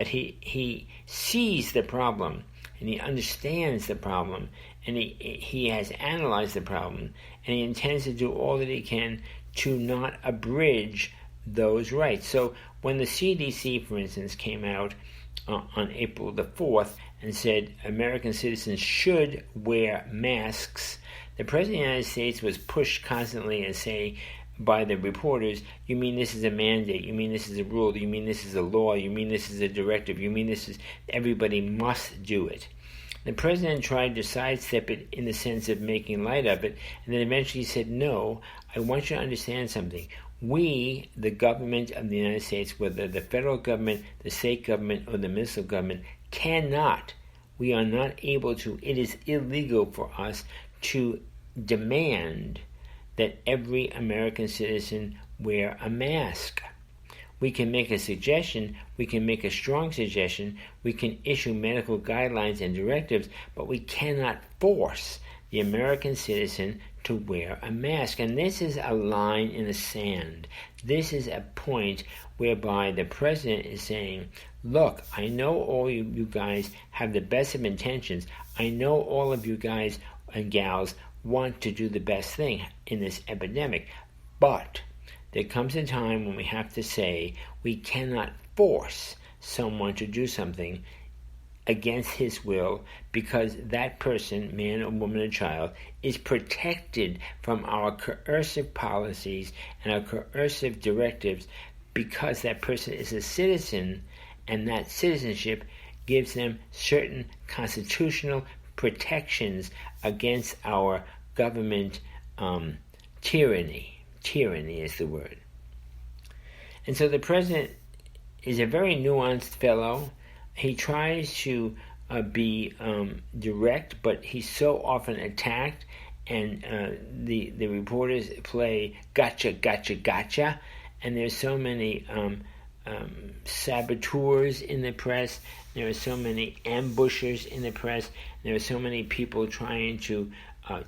that he sees the problem and he understands the problem and he has analyzed the problem and he intends to do all that he can to not abridge those rights. So when the CDC, for instance, came out on April the 4th and said American citizens should wear masks, the President of the United States was pushed constantly and saying by the reporters, you mean this is a mandate, you mean this is a rule, you mean this is a law, you mean this is a directive, you mean this is everybody must do it. The President tried to sidestep it in the sense of making light of it, and then eventually said, no, I want you to understand something. We, the government of the United States, whether the federal government, the state government, or the municipal government, we are not able to, it is illegal for us to demand that every American citizen wear a mask. We can make a suggestion, we can make a strong suggestion, we can issue medical guidelines and directives, but we cannot force the American citizen to wear a mask. And this is a line in the sand. This is a point whereby the President is saying, look, I know all you guys have the best of intentions. I know all of you guys and gals want to do the best thing in this epidemic, but there comes a time when we have to say we cannot force someone to do something against his will because that person, man or woman or child, is protected from our coercive policies and our coercive directives because that person is a citizen and that citizenship gives them certain constitutional protections against our government tyranny. Tyranny is the word. And so the President is a very nuanced fellow. He tries to be direct, but he's so often attacked, and the reporters play gotcha, gotcha, gotcha, and there's so many saboteurs in the press, there are so many ambushers in the press, there are so many people trying to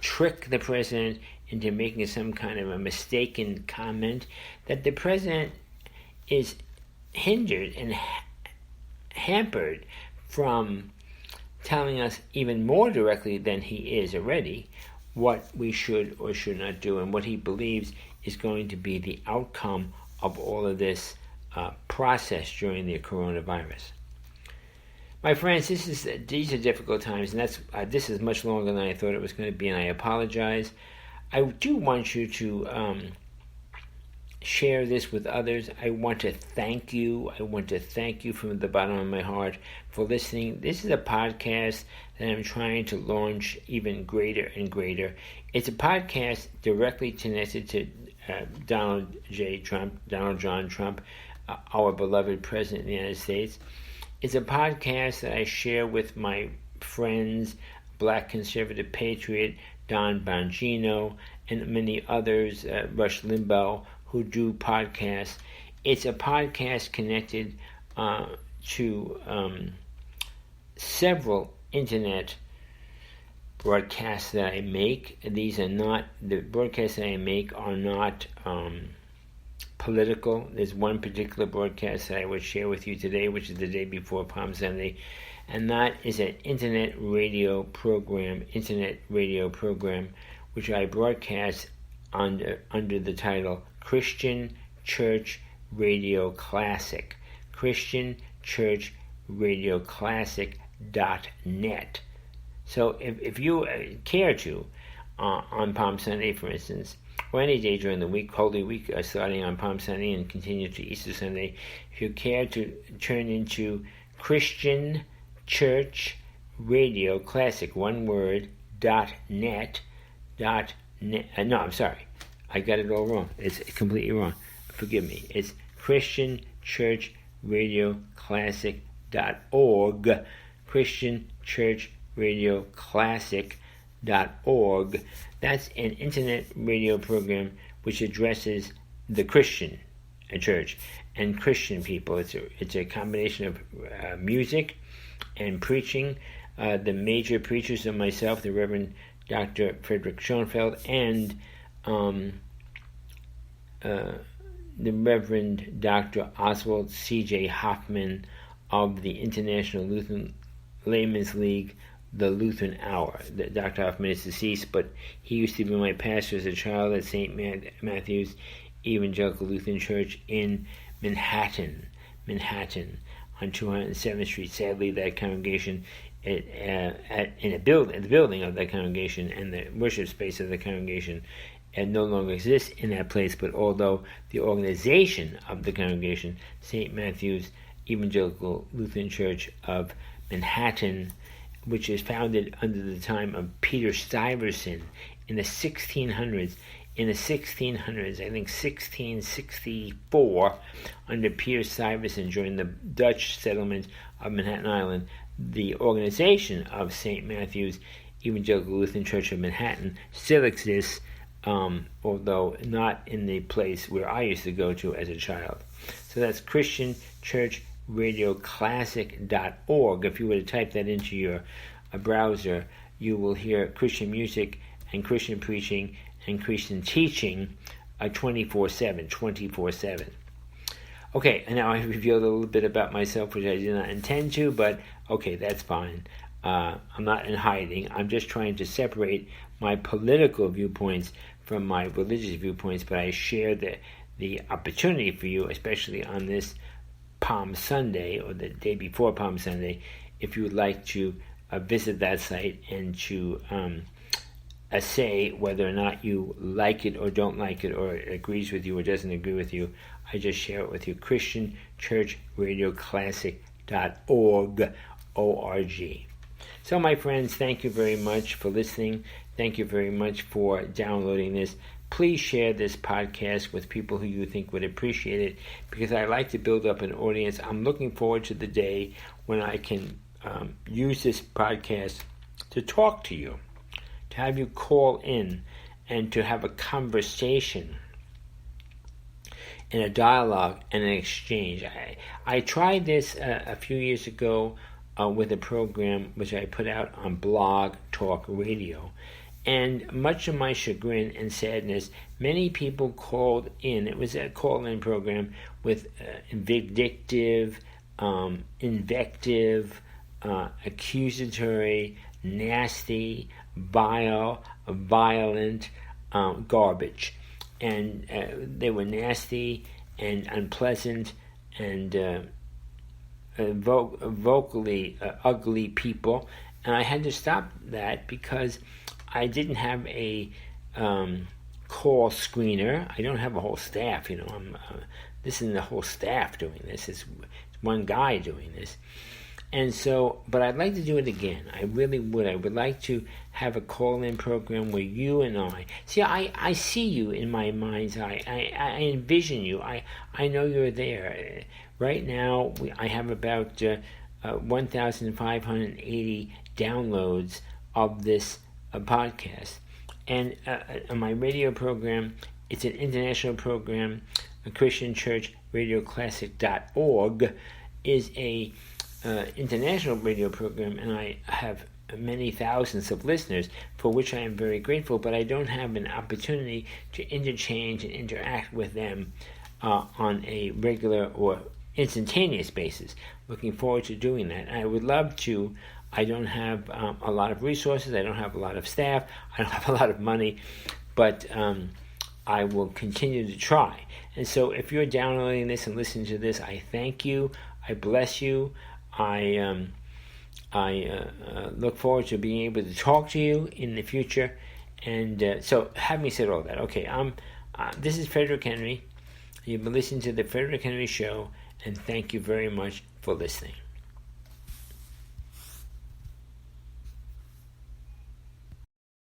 trick the President into making some kind of a mistaken comment, that the President is hindered and hampered from telling us even more directly than he is already what we should or should not do and what he believes is going to be the outcome of all of this process during the coronavirus. My friends, these are difficult times, and this is much longer than I thought it was going to be, and I apologize. I do want you to share this with others. I want to thank you. I want to thank you from the bottom of my heart for listening. This is a podcast that I'm trying to launch even greater and greater. It's a podcast directly connected to Donald John Trump, our beloved President of the United States. It's a podcast that I share with my friends, Black Conservative Patriot, Don Bongino, and many others, Rush Limbaugh, who do podcasts. It's a podcast connected to several internet broadcasts that I make. The broadcasts that I make are not political. There's one particular broadcast that I would share with you today, which is the day before Palm Sunday, and that is an internet radio program, which I broadcast under the title Christian Church Radio Classic, Christian Church Radio Classic.net. So if you care to, on Palm Sunday, for instance, or any day during the week, Holy Week, starting on Palm Sunday and continue to Easter Sunday, if you care to turn into Christian Church Radio Classic, one word, .net, no, I'm sorry, I got it all wrong. It's completely wrong. Forgive me. It's Christian Church Radio Classic.org, Christian Church Radio Classic.org. That's an internet radio program which addresses the Christian church and Christian people. It's a combination of music and preaching. The major preachers are myself, the Reverend Dr. Frederick Schoenfeld, and the Reverend Dr. Oswald C.J. Hoffman of the International Lutheran Laymen's League, the Lutheran Hour. Dr. Hoffman is deceased, but he used to be my pastor as a child at St. Matthew's Evangelical Lutheran Church in Manhattan, on 207th Street. Sadly, that congregation, the building of that congregation and the worship space of the congregation, no longer exists in that place. But although the organization of the congregation, St. Matthew's Evangelical Lutheran Church of Manhattan, which is founded under the time of Peter Stuyvesant in the 1600s. In the 1600s, I think 1664, under Peter Stuyvesant during the Dutch settlement of Manhattan Island, the organization of St. Matthew's Evangelical Lutheran Church of Manhattan still exists, although not in the place where I used to go to as a child. So that's ChristianChurchRadioClassic.org. If you were to type that into your browser, you will hear Christian music and Christian preaching and Christian teaching 24/7. Okay, and now I revealed a little bit about myself, which I did not intend to, but okay, that's fine. I'm not in hiding. I'm just trying to separate my political viewpoints from my religious viewpoints, but I share the opportunity for you, especially on this Palm Sunday or the day before Palm Sunday, if you would like to visit that site and to say whether or not you like it or don't like it, or agrees with you or doesn't agree with you. I just share it with you. ChristianChurchRadioClassic.org, O-R-G. So, my friends, thank you very much for listening. Thank you very much for downloading this. Please share this podcast with people who you think would appreciate it, because I like to build up an audience. I'm looking forward to the day when I can use this podcast to talk to you, to have you call in and to have a conversation and a dialogue and an exchange. I tried this a few years ago with a program which I put out on Blog Talk Radio. And much to my chagrin and sadness, many people called in. It was a call-in program with vindictive, invective, accusatory, nasty, vile, violent garbage. And they were nasty and unpleasant and vocally ugly people. And I had to stop that because I didn't have a call screener. I don't have a whole staff. This isn't the whole staff doing this. It's one guy doing this. And so, but I'd like to do it again. I really would. I would like to have a call-in program where you and I see you in my mind's eye. I envision you. I know you're there. Right now, I have about 1,580 downloads of this podcast. And on my radio program, it's an international program. ChristianChurchRadioClassic.org is a international radio program, and I have many thousands of listeners, for which I am very grateful, but I don't have an opportunity to interchange and interact with them on a regular or instantaneous basis. Looking forward to doing that. I would love to. I don't have a lot of resources. I don't have a lot of staff. I don't have a lot of money, but I will continue to try. And so if you're downloading this and listening to this, I thank you. I bless you. I look forward to being able to talk to you in the future. And so having said all that, okay, this is Frederick Henry. You've been listening to the Frederick Henry Show, and thank you very much for listening.